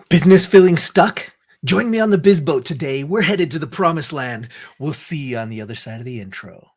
Business feeling stuck? Join me on the Biz Boat today. We're headed to the promised land. We'll see you on the other side of the intro.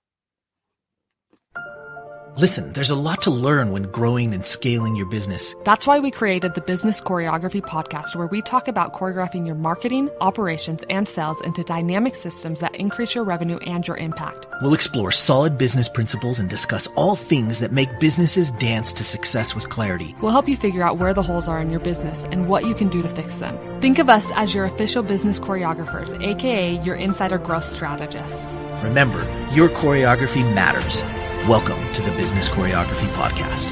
Listen, there's a lot to learn when growing and scaling your business. That's why we created the Business Choreography podcast, where we talk about choreographing your marketing, operations, and sales into dynamic systems that increase your revenue and your impact. We'll explore solid business principles and discuss all things that make businesses dance to success with clarity. We'll help you figure out where the holes are in your business and what you can do to fix them. Think of us as your official business choreographers, aka your insider growth strategists. Remember, your choreography matters. Welcome to the Business Choreography Podcast.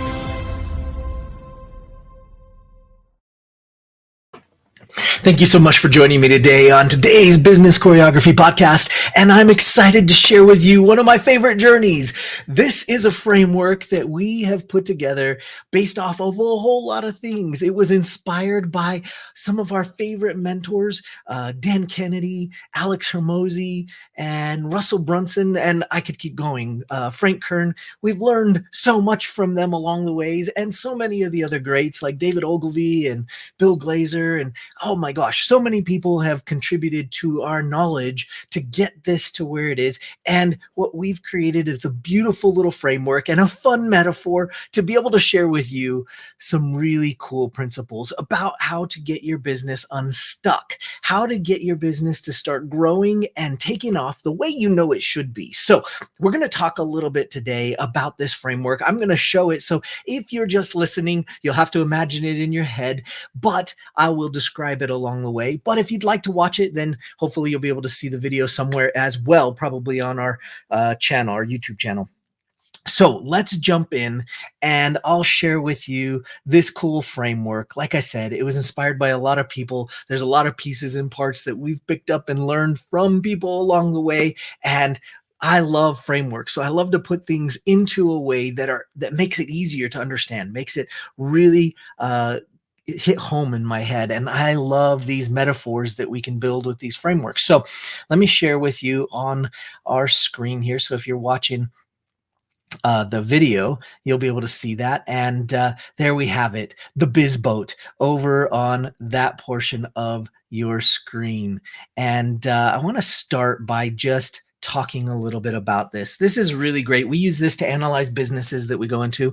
Thank you so much for joining me today on today's Business Choreography Podcast, and I'm excited to share with you one of my favorite journeys. This is a framework that we have put together based off of a whole lot of things. It was inspired by some of our favorite mentors, Dan Kennedy, Alex Hermosi, and Russell Brunson, and I could keep going, Frank Kern. We've learned so much from them along the ways, and so many of the other greats like David Ogilvy and Bill Glazer, and oh my gosh, so many people have contributed to our knowledge to get this to where it is. And what we've created is a beautiful little framework and a fun metaphor to be able to share with you some really cool principles about how to get your business unstuck, how to get your business to start growing and taking off the way you know it should be. So we're going to talk a little bit today about this framework. I'm going to show it. So if you're just listening, you'll have to imagine it in your head, but I will describe it along the way. But if you'd like to watch it, then hopefully you'll be able to see the video somewhere as well, probably on our channel, our YouTube channel. So let's jump in and I'll share with you this cool framework. Like I said, it was inspired by a lot of people. There's a lot of pieces and parts that we've picked up and learned from people along the way. And I love frameworks. So I love to put things into a way that makes it easier to understand, makes it really hit home in my head. And I love these metaphors that we can build with these frameworks. So let me share with you on our screen here. So if you're watching the video, you'll be able to see that. And there we have it, the Biz Boat over on that portion of your screen. And I want to start by just talking a little bit about this. This is really great. We use this to analyze businesses that we go into.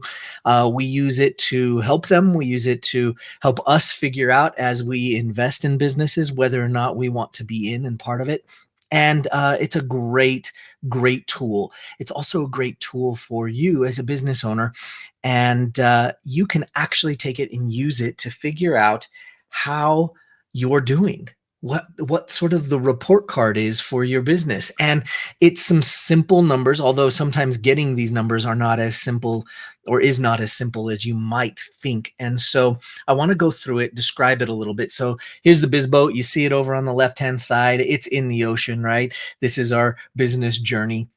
We use it to help them. We use it to help us figure out as we invest in businesses whether or not we want to be in and part of it. And it's a great tool. It's also a great tool for you as a business owner. And you can actually take it and use it to figure out how you're doing, what sort of the report card is for your business. And it's some simple numbers, although sometimes getting these numbers are not as simple or is not as simple as you might think. And so I want to go through it, describe it a little bit. So here's the Biz Boat. You see it over on the left-hand side. It's in the ocean, right? This is our business journey.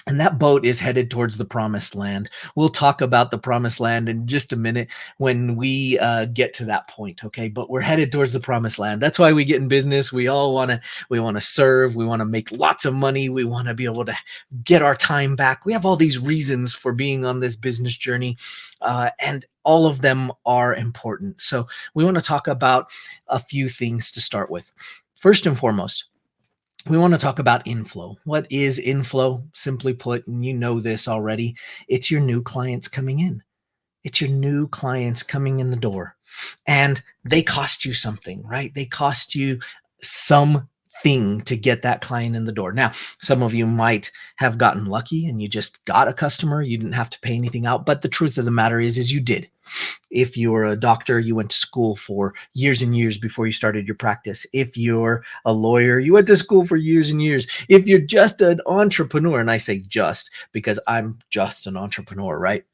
And that boat is headed towards the promised land. We'll talk about the promised land in just a minute when we get to that point, okay? But we're headed towards the promised land. That's why we get in business. We all want to serve. We want to make lots of money. We want to be able to get our time back. We have all these reasons for being on this business journey, and all of them are important. So we want to talk about a few things to start with. First and foremost, we want to talk about inflow. What is inflow? Simply put, and you know this already, it's your new clients coming in. It's your new clients coming in the door. And they cost you something, right? They cost you something to get that client in the door. Now, some of you might have gotten lucky and you just got a customer. You didn't have to pay anything out. But the truth of the matter is you did. If you're a doctor, you went to school for years and years before you started your practice. If you're a lawyer, you went to school for years and years. If you're just an entrepreneur, and I say just because I'm just an entrepreneur, right?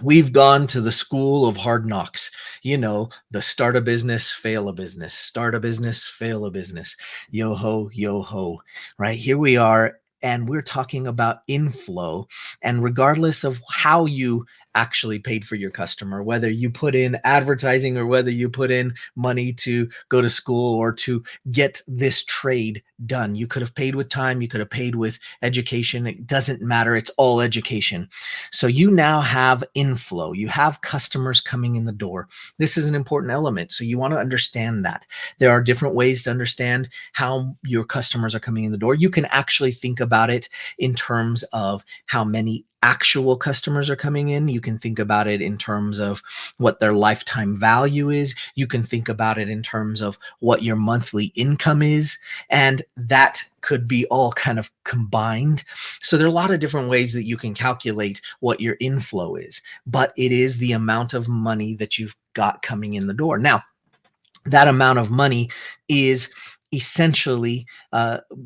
We've gone to the school of hard knocks, the start a business, fail a business, start a business, fail a business, yo ho, right? Here we are. And we're talking about inflow. And regardless of how you actually paid for your customer, whether you put in advertising or whether you put in money to go to school or to get this trade done. You could have paid with time, you could have paid with education. It doesn't matter. It's all education. So you now have inflow. You have customers coming in the door. This is an important element. So you want to understand that. There are different ways to understand how your customers are coming in the door. You can actually think about it in terms of how many actual customers are coming in. You can think about it in terms of what their lifetime value is. You can think about it in terms of what your monthly income is. And that could be all kind of combined. So there are a lot of different ways that you can calculate what your inflow is, but it is the amount of money that you've got coming in the door. Now, that amount of money is essentially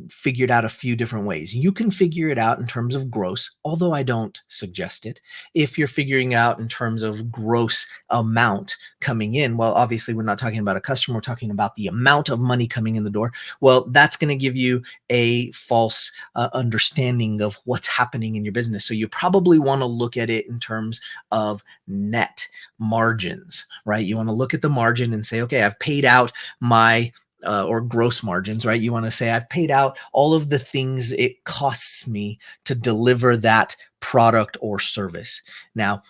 figured out a few different ways. You can figure it out in terms of gross, although I don't suggest it. If you're figuring out in terms of gross amount coming in, well, obviously we're not talking about a customer, we're talking about the amount of money coming in the door. Well, that's going to give you a false understanding of what's happening in your business. So you probably want to look at it in terms of net margins, right? You want to look at the margin and say, okay, I've paid out my or gross margins, right? You want to say, I've paid out all of the things it costs me to deliver that product or service. Now,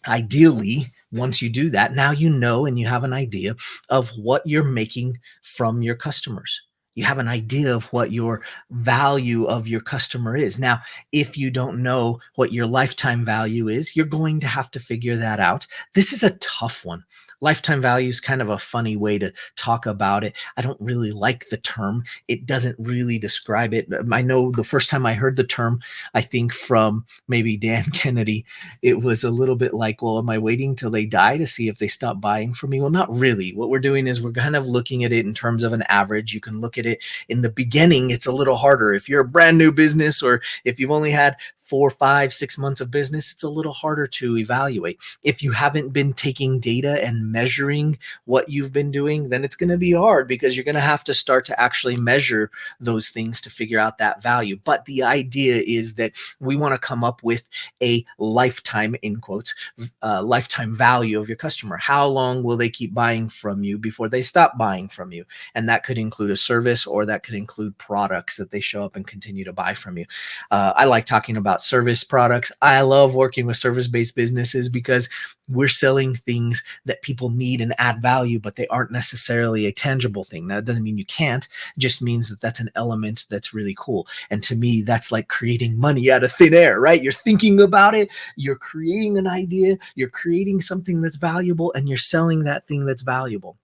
ideally, once you do that, now you know and you have an idea of what you're making from your customers. You have an idea of what your value of your customer is. Now, if you don't know what your lifetime value is, you're going to have to figure that out. This is a tough one. Lifetime value is kind of a funny way to talk about it. I don't really like the term. It doesn't really describe it. I know the first time I heard the term, I think from maybe Dan Kennedy, it was a little bit like, well, am I waiting till they die to see if they stop buying from me? Well, not really. What we're doing is we're kind of looking at it in terms of an average. You can look at it in the beginning. It's a little harder. If you're a brand new business or if you've only had 4, 5, 6 months of business, it's a little harder to evaluate. If you haven't been taking data and measuring what you've been doing, then it's going to be hard because you're going to have to start to actually measure those things to figure out that value. But the idea is that we want to come up with a lifetime, in quotes, lifetime value of your customer. How long will they keep buying from you before they stop buying from you? And that could include a service or that could include products that they show up and continue to buy from you. I like talking about service products. I love working with service-based businesses because we're selling things that people need and add value, but they aren't necessarily a tangible thing. Now, it doesn't mean you can't, it just means that that's an element that's really cool. And to me, that's like creating money out of thin air, right? You're thinking about it, you're creating an idea, you're creating something that's valuable, and you're selling that thing that's valuable.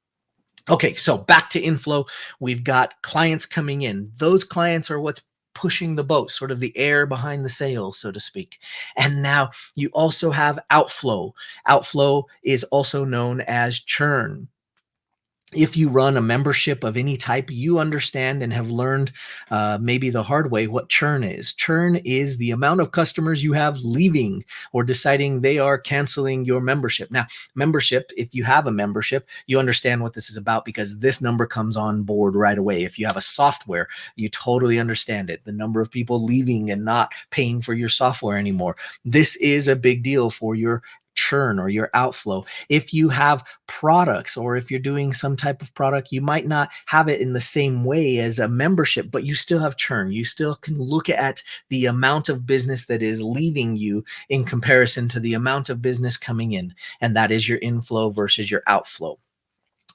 Okay, so back to inflow. We've got clients coming in. Those clients are what's pushing the boat, sort of the air behind the sails, so to speak. And now you also have outflow. Outflow is also known as churn. If you run a membership of any type, you understand and have learned maybe the hard way what churn is. Churn is the amount of customers you have leaving or deciding they are canceling your membership. Now, membership, if you have a membership, you understand what this is about because this number comes on board right away. If you have a software, you totally understand it. The number of people leaving and not paying for your software anymore. This is a big deal for your churn or your outflow. If you have products or if you're doing some type of product, you might not have it in the same way as a membership, but you still have churn. You still can look at the amount of business that is leaving you in comparison to the amount of business coming in. And that is your inflow versus your outflow.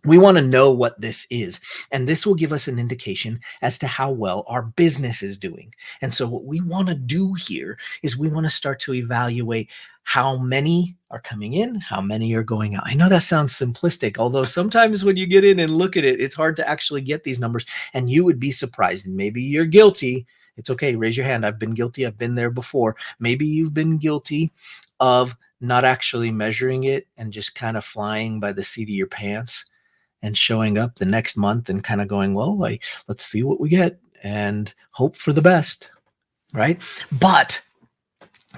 We want to know what this is, and this will give us an indication as to how well our business is doing. And so what we want to do here is we want to start to evaluate how many are coming in, how many are going out. I know that sounds simplistic, although sometimes when you get in and look at it, it's hard to actually get these numbers, and you would be surprised, and maybe you're guilty. It's okay, raise your hand. I've been guilty. I've been there before. Maybe you've been guilty of not actually measuring it and just kind of flying by the seat of your pants and showing up the next month and kind of going, well, let's see what we get and hope for the best, right? But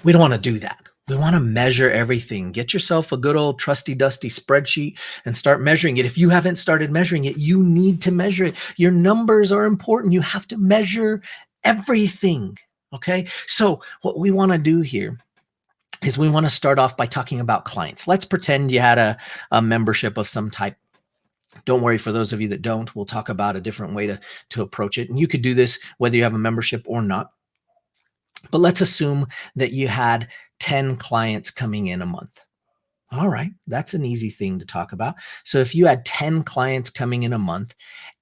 we don't want to do that. We want to measure everything. Get yourself a good old trusty dusty spreadsheet and start measuring it. If you haven't started measuring it, you need to measure it. Your numbers are important. You have to measure everything, okay? So what we want to do here is we want to start off by talking about clients. Let's pretend you had a membership of some type. Don't worry, for those of you that don't, we'll talk about a different way to approach it. And you could do this whether you have a membership or not. But let's assume that you had 10 clients coming in a month. All right, that's an easy thing to talk about. So if you had 10 clients coming in a month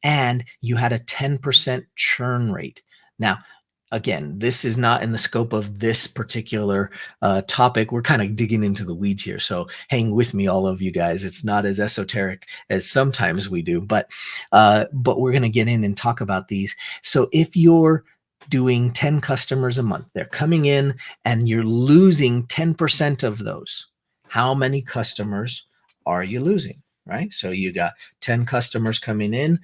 and you had a 10% churn rate. Now, again, this is not in the scope of this particular topic. We're kind of digging into the weeds here. So hang with me, all of you guys. It's not as esoteric as sometimes we do, but we're going to get in and talk about these. So if you're doing 10 customers a month, they're coming in and you're losing 10% of those. How many customers are you losing, right? So you got 10 customers coming in,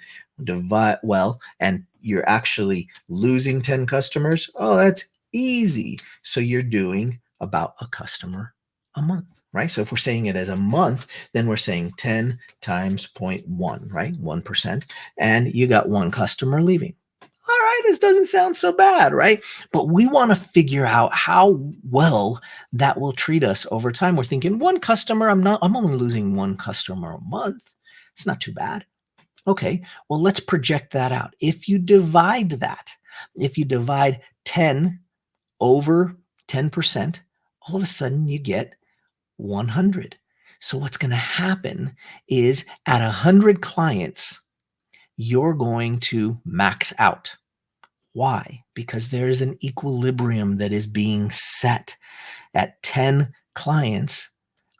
and you're actually losing 10 customers. Oh, that's easy. So you're doing about a customer a month, right? So if we're saying it as a month, then we're saying 10 times 0.1, right? 1%. And you got one customer leaving. All right, this doesn't sound so bad, right? But we want to figure out how well that will treat us over time. We're thinking one customer, I'm only losing one customer a month. It's not too bad. Okay, well, let's project that out. If you divide 10 over 10%, all of a sudden you get 100. So what's going to happen is at 100 clients, you're going to max out. Why? Because there is an equilibrium that is being set at 10 clients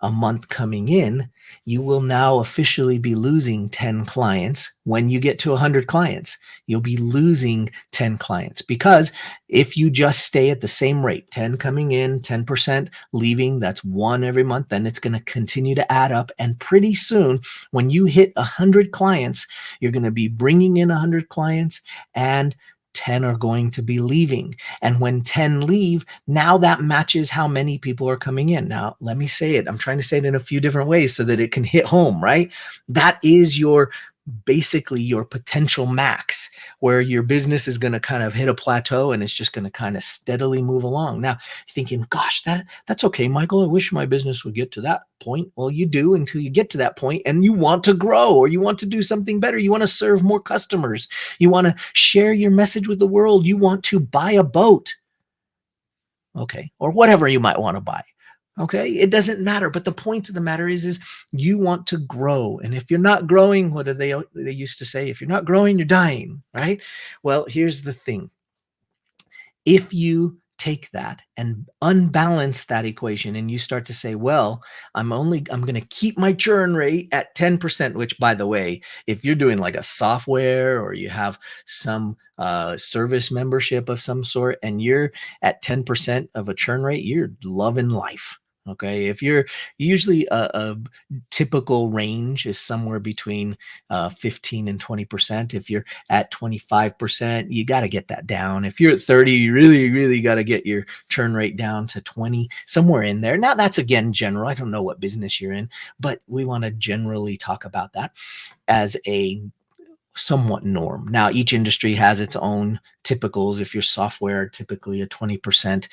a month coming in. You will now officially be losing 10 clients. When you get to 100 clients, you'll be losing 10 clients, because if you just stay at the same rate, 10 coming in, 10% leaving, that's one every month, then it's going to continue to add up. And pretty soon, when you hit 100 clients, you're going to be bringing in 100 clients and 10 are going to be leaving. And when 10 leave, now that matches how many people are coming in. Now, let me say it. I'm trying to say it in a few different ways so that it can hit home, right? That is basically your potential max, where your business is going to kind of hit a plateau and it's just going to kind of steadily move along. Now, you're thinking, gosh, that's okay, Michael. I wish my business would get to that point. Well, you do until you get to that point and you want to grow, or you want to do something better. You want to serve more customers. You want to share your message with the world. You want to buy a boat. Okay. Or whatever you might want to buy. Okay, it doesn't matter. But the point of the matter is you want to grow. And if you're not growing, what do they used to say? If you're not growing, you're dying, right? Well, here's the thing. If you take that and unbalance that equation and you start to say, well, I'm going to keep my churn rate at 10%, which, by the way, if you're doing like a software or you have some service membership of some sort and you're at 10% of a churn rate, you're loving life. Okay, if you're usually a typical range is somewhere between 15 and 20%. If you're at 25%, you got to get that down. If you're at 30, you really, really got to get your churn rate down to 20, somewhere in there. Now, that's again general. I don't know what business you're in, but we want to generally talk about that as a somewhat norm. Now, each industry has its own typicals. If you're software, typically a 20%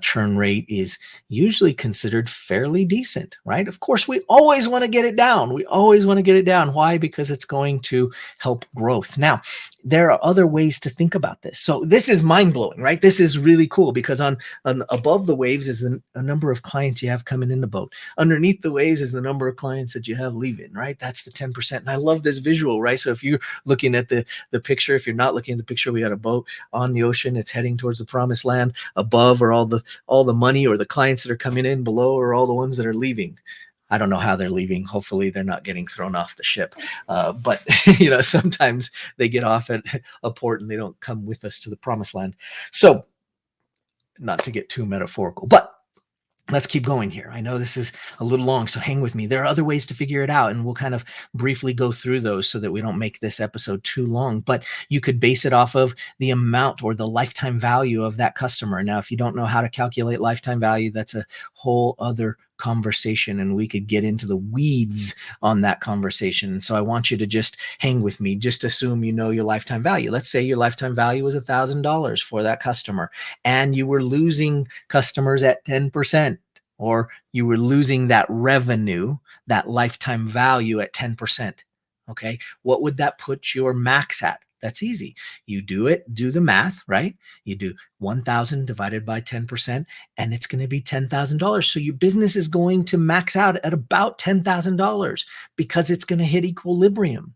churn rate is usually considered fairly decent, right? Of course, we always want to get it down. We always want to get it down. Why? Because it's going to help growth. Now, there are other ways to think about this. So this is mind-blowing, right? This is really cool because on above the waves is a number of clients you have coming in the boat. Underneath the waves is the number of clients that you have leaving, right? That's the 10%. And I love this visual, right? So if you're looking at the picture, if you're not looking at the picture, we got a boat on the ocean. It's heading towards the promised land. Above are all the money, or the clients that are coming in. Below are all the ones that are leaving. I don't know how they're leaving. Hopefully they're not getting thrown off the ship. But sometimes they get off at a port and they don't come with us to the promised land. So not to get too metaphorical, but let's keep going here. I know this is a little long, so hang with me. There are other ways to figure it out, and we'll kind of briefly go through those so that we don't make this episode too long. But you could base it off of the amount or the lifetime value of that customer. Now, if you don't know how to calculate lifetime value, that's a whole other conversation, and we could get into the weeds on that conversation. So I want you to just hang with me. Just assume you know your lifetime value. Let's say your lifetime value was $1,000 for that customer, and you were losing customers at 10%. or you were losing that revenue, that lifetime value at 10%. Okay. What would that put your max at? That's easy. You do the math, right? You do 1,000 divided by 10%, and it's going to be $10,000. So your business is going to max out at about $10,000 because it's going to hit equilibrium.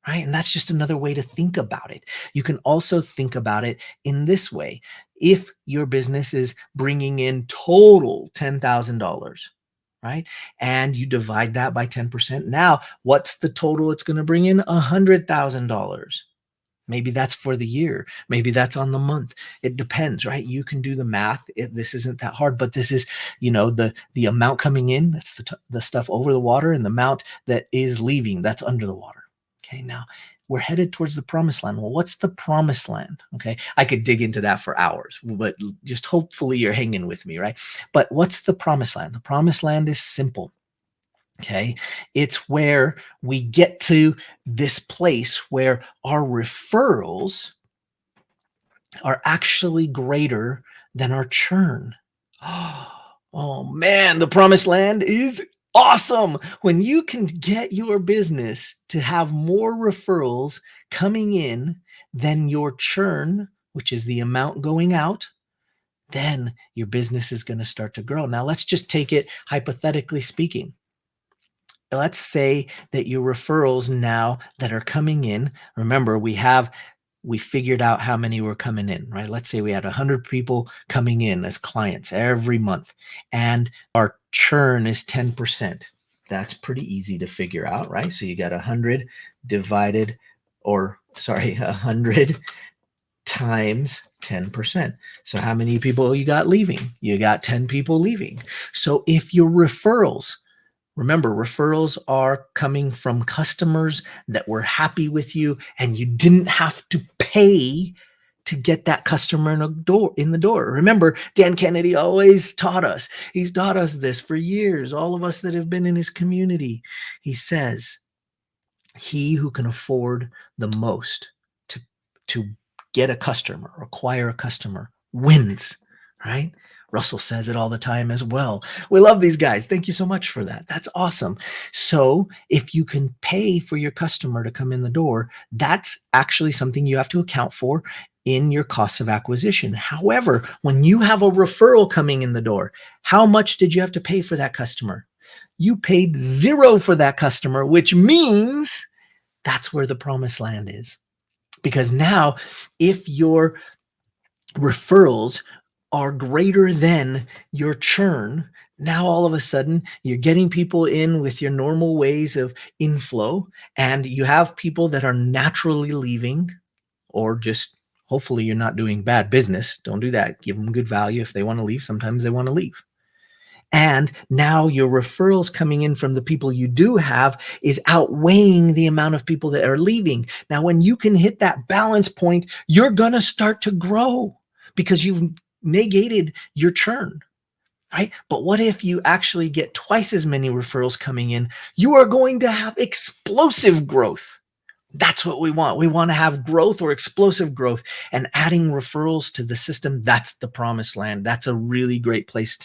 Right. And that's just another way to think about it. You can also think about it in this way. If your business is bringing in total $10,000, right, and you divide that by 10%, now what's the total it's going to bring in? $100,000. Maybe that's for the year. Maybe that's on the month. It depends, right? You can do the math. This isn't that hard, but this is, the amount coming in, that's the stuff over the water, and the amount that is leaving, that's under the water. Okay, now we're headed towards the promised land. Well, what's the promised land? Okay, I could dig into that for hours, but just hopefully you're hanging with me, right? But what's the promised land? The promised land is simple. Okay, it's where we get to this place where our referrals are actually greater than our churn. Oh man, the promised land is awesome. When you can get your business to have more referrals coming in than your churn, which is the amount going out, then your business is going to start to grow. Now, let's just take it hypothetically speaking. Let's say that your referrals now that are coming in, remember we figured out how many were coming in, right? Let's say we had 100 people coming in as clients every month, and our churn is 10%. That's pretty easy to figure out, right? So you got 100 times 10%. So how many people you got leaving? You got 10 people leaving. So if your referrals, remember, referrals are coming from customers that were happy with you, and you didn't have to pay to get that customer in the door. Remember, Dan Kennedy always taught us. He's taught us this for years, all of us that have been in his community. He says, he who can afford the most to get a customer, acquire a customer, wins, right? Russell says it all the time as well. We love these guys. Thank you so much for that. That's awesome. So if you can pay for your customer to come in the door, that's actually something you have to account for in your cost of acquisition. However, when you have a referral coming in the door, how much did you have to pay for that customer? You paid zero for that customer, which means that's where the promised land is. Because now, if your referrals are greater than your churn, now all of a sudden you're getting people in with your normal ways of inflow, and you have people that are naturally leaving, or just hopefully you're not doing bad business. Don't do that. Give them good value. If they want to leave, sometimes they want to leave. And now your referrals coming in from the people you do have is outweighing the amount of people that are leaving. Now, when you can hit that balance point, you're going to start to grow because you've negated your churn, right? But what if you actually get twice as many referrals coming in? You are going to have explosive growth. That's what we want. We want to have growth or explosive growth, and adding referrals to the system. That's the promised land. That's a really great place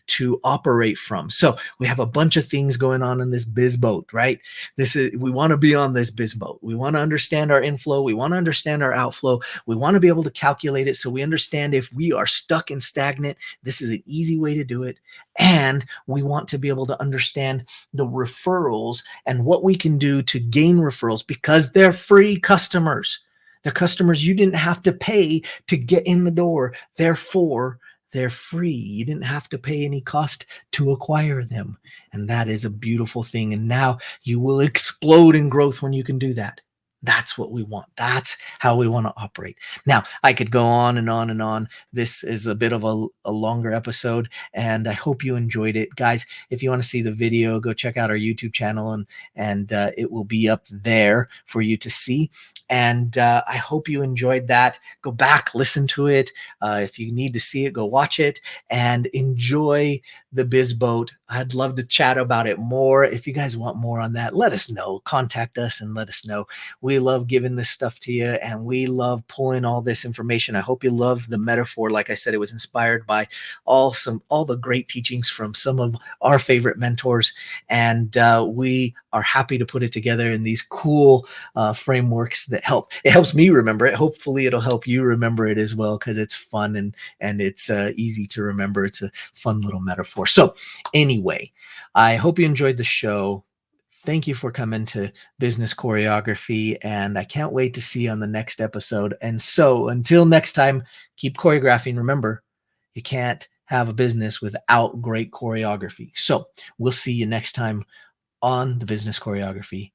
to operate from. So we have a bunch of things going on in this biz boat, right? We want to be on this biz boat. We want to understand our inflow. We want to understand our outflow. We want to be able to calculate it so we understand if we are stuck and stagnant. This is an easy way to do it. And we want to be able to understand the referrals and what we can do to gain referrals, because they're free customers. They're customers you didn't have to pay to get in the door. Therefore, they're free. You didn't have to pay any cost to acquire them. And that is a beautiful thing. And now you will explode in growth when you can do that. That's what we want. That's how we want to operate. Now, I could go on and on and on. This is a bit of a longer episode, and I hope you enjoyed it. Guys, if you want to see the video, go check out our YouTube channel, and it will be up there for you to see. And I hope you enjoyed that. Go back, listen to it. If you need to see it, go watch it and enjoy the Biz Boat. I'd love to chat about it more. If you guys want more on that, let us know. Contact us and let us know. We love giving this stuff to you, and we love pulling all this information. I hope you love the metaphor. Like I said, it was inspired by all the great teachings from some of our favorite mentors, and we are happy to put it together in these cool frameworks that help. It helps me remember it. Hopefully it'll help you remember it as well, because it's fun and it's easy to remember. It's a fun little metaphor. So anyway, I hope you enjoyed the show. Thank you for coming to Business Choreography, and I can't wait to see you on the next episode. And so until next time, keep choreographing. Remember, you can't have a business without great choreography. So we'll see you next time on the Business Choreography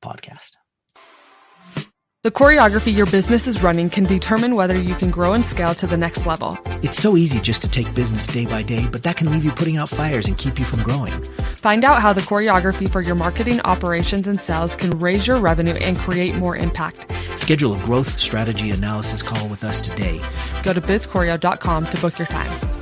podcast. The choreography your business is running can determine whether you can grow and scale to the next level. It's so easy just to take business day by day, but that can leave you putting out fires and keep you from growing. Find out how the choreography for your marketing, operations, and sales can raise your revenue and create more impact. Schedule a growth strategy analysis call with us today. Go to bizchoreo.com to book your time.